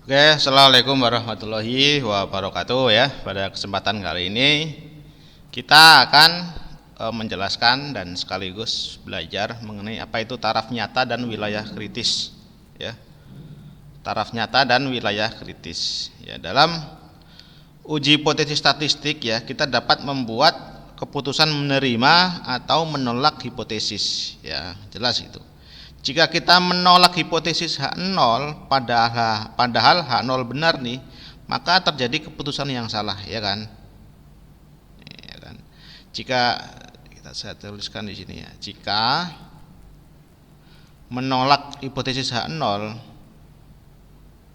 Oke, assalamualaikum warahmatullahi wabarakatuh ya. Pada kesempatan kali ini kita akan menjelaskan dan sekaligus belajar mengenai apa itu taraf nyata dan wilayah kritis ya. Taraf nyata dan wilayah kritis ya. Dalam uji hipotesis statistik ya, kita dapat membuat keputusan menerima atau menolak hipotesis ya, jelas itu. Jika kita menolak hipotesis H0 padahal H0 benar nih, maka terjadi keputusan yang salah, ya kan? Ya kan? Jika saya tuliskan di sini ya, jika menolak hipotesis H0,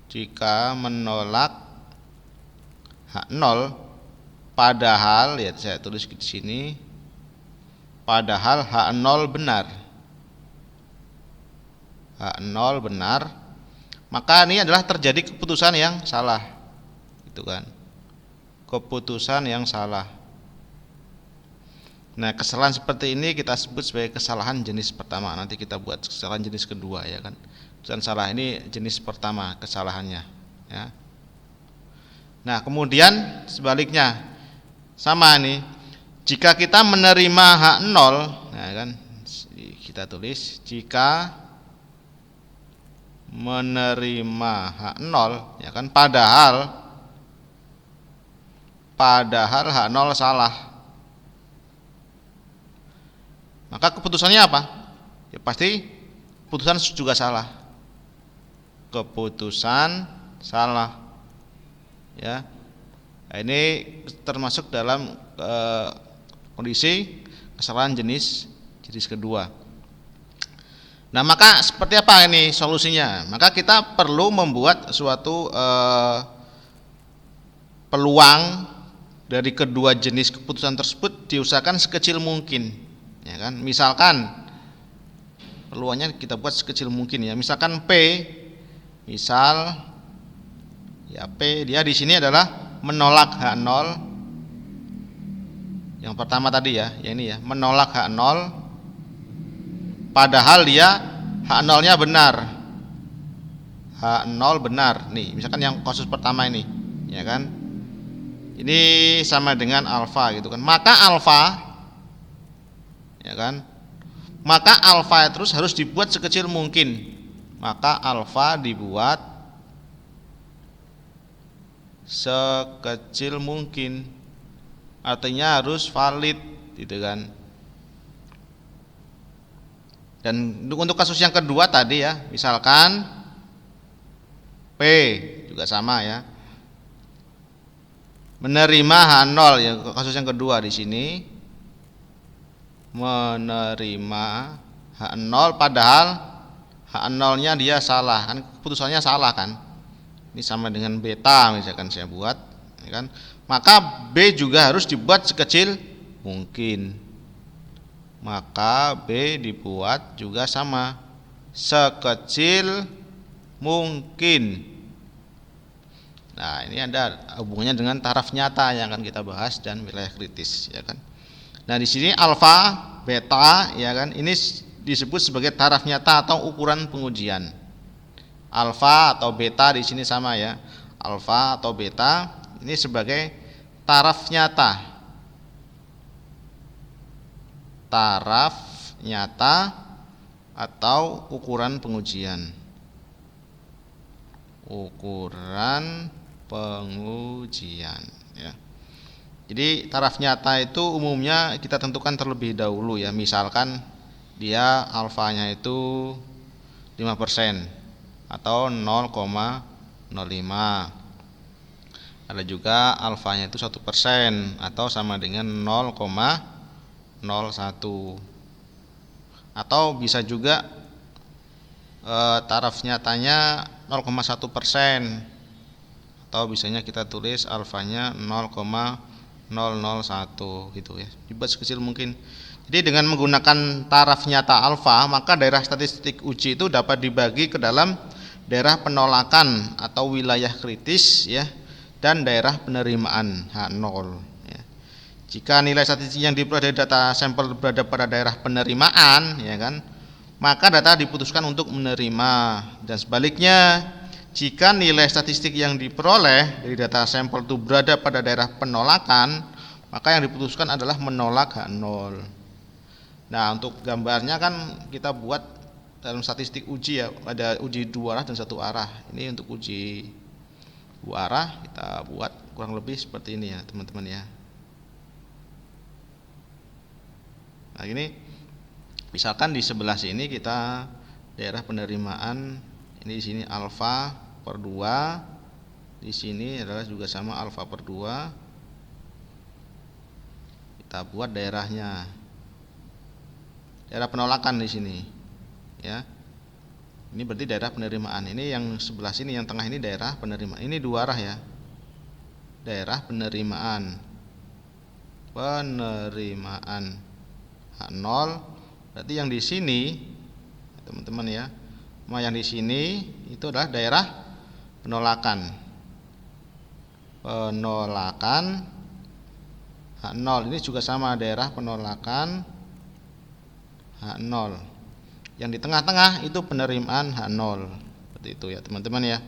jika menolak H0 padahal ya saya tulis di sini, padahal H0 benar. H0 benar, maka ini adalah terjadi keputusan yang salah, itu kan, keputusan yang salah. Nah, kesalahan seperti ini kita sebut sebagai kesalahan jenis pertama. Nanti kita buat kesalahan jenis kedua, ya kan. Keputusan salah ini jenis pertama kesalahannya, ya. Nah, kemudian sebaliknya sama nih. Jika kita menerima H0, nah kan, kita tulis jika menerima H0 ya kan, padahal H0 salah, maka keputusannya apa? Ya pasti keputusan juga salah, keputusan salah ya. Nah, ini termasuk dalam kondisi kesalahan jenis kedua. Nah, maka seperti apa ini solusinya? Maka kita perlu membuat suatu peluang dari kedua jenis keputusan tersebut diusahakan sekecil mungkin, ya kan? Misalkan peluangnya kita buat sekecil mungkin ya. Misalkan P, misal ya P dia di sini adalah menolak H0. Yang pertama tadi ya, yang ini ya, menolak H0 padahal dia H0-nya benar. H0 benar. Nih, misalkan yang kasus pertama ini, ya kan? Ini sama dengan alfa gitu kan. Maka alfa ya kan? Maka alfa terus harus dibuat sekecil mungkin. Maka alfa dibuat sekecil mungkin. Artinya harus valid gitu kan. Dan untuk kasus yang kedua tadi ya, misalkan P juga sama ya, menerima H0 ya, kasus yang kedua di sini menerima H0 padahal H0-nya dia salah kan, keputusannya salah kan. Ini sama dengan beta misalkan saya buat, ya kan? Maka B juga harus dibuat sekecil mungkin. Maka B dibuat juga sama, sekecil mungkin. Nah, ini ada hubungannya dengan taraf nyata yang akan kita bahas dan wilayah kritis, ya kan. Nah, di sini alfa, beta, ya kan, ini disebut sebagai taraf nyata atau ukuran pengujian. Alfa atau beta di sini sama ya. Alfa atau beta ini sebagai taraf nyata. Taraf nyata atau ukuran pengujian. Ukuran pengujian ya. Jadi taraf nyata itu umumnya kita tentukan terlebih dahulu ya. Misalkan dia alfanya itu 5% atau 0,05. Ada juga alfanya itu 1% atau sama dengan 0,01. Atau bisa juga taraf nyatanya 0,1%, atau biasanya kita tulis alfanya 0,001 gitu ya, dibuat sekecil mungkin. Jadi dengan menggunakan taraf nyata alfa, maka daerah statistik uji itu dapat dibagi ke dalam daerah penolakan atau wilayah kritis ya, dan daerah penerimaan H0. Jika nilai statistik yang diperoleh dari data sampel berada pada daerah penerimaan, ya kan, maka data diputuskan untuk menerima. Dan sebaliknya, jika nilai statistik yang diperoleh dari data sampel itu berada pada daerah penolakan, maka yang diputuskan adalah menolak H0. Nah, untuk gambarnya kan kita buat dalam statistik uji ya, ada uji 2 arah dan 1 arah. Ini untuk uji 2 arah kita buat kurang lebih seperti ini ya, teman-teman ya. Nah, ini misalkan di sebelah sini kita daerah penerimaan ini di sini alfa per 2, di sini adalah juga sama alfa per 2. Kita buat daerahnya, daerah penolakan di sini ya. Ini berarti daerah penerimaan. Ini yang sebelah sini yang tengah ini daerah penerimaan. Ini 2 arah ya, daerah penerimaan H0. Berarti yang di sini teman-teman ya, yang di sini itu adalah daerah penolakan H0. Ini juga sama, daerah penolakan H0. Yang di tengah-tengah itu penerimaan H0. Seperti itu ya teman-teman ya.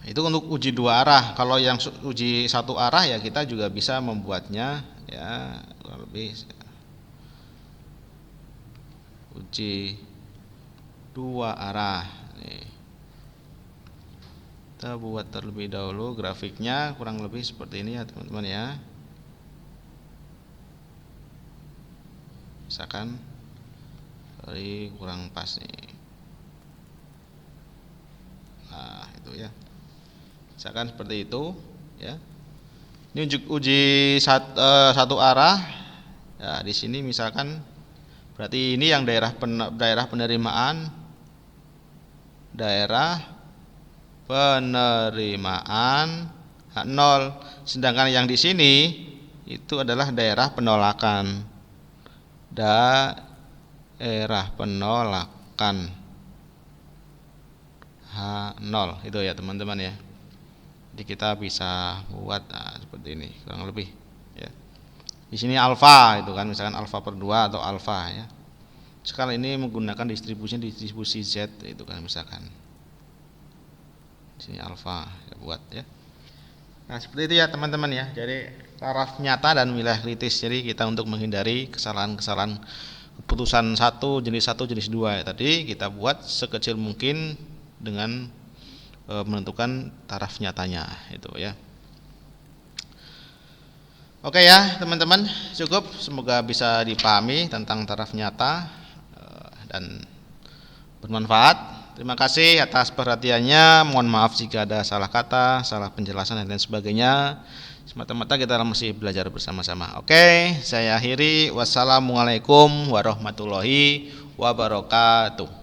Itu untuk uji 2 arah. Kalau yang uji 1 arah ya kita juga bisa membuatnya ya, kurang lebih uji 2 arah. Nih. Kita buat terlebih dahulu grafiknya kurang lebih seperti ini ya teman-teman ya. Misalkan sorry, kurang pas nih. Nah, itu ya. Misalkan seperti itu ya. Ini uji 1 arah. Ya, di sini misalkan berarti ini yang daerah penerimaan H0, sedangkan yang di sini itu adalah daerah penolakan H0 itu ya teman-teman ya. Jadi kita bisa buat seperti ini kurang lebih ya. Di sini alfa itu kan, misalkan alfa per 2 atau alfa ya. Sekarang ini menggunakan distribusi Z itu kan misalkan. Di sini alfa ya buat ya. Nah, seperti itu ya teman-teman ya. Jadi taraf nyata dan wilayah kritis. Jadi kita untuk menghindari kesalahan-kesalahan keputusan jenis 1, jenis 2 ya, tadi kita buat sekecil mungkin dengan menentukan taraf nyatanya itu ya. Oke ya teman-teman, cukup, semoga bisa dipahami tentang taraf nyata dan bermanfaat. Terima kasih atas perhatiannya. Mohon maaf jika ada salah kata, salah penjelasan dan lain sebagainya. Semata-mata kita masih belajar bersama-sama. Oke, saya akhiri. Wassalamualaikum warahmatullahi wabarakatuh.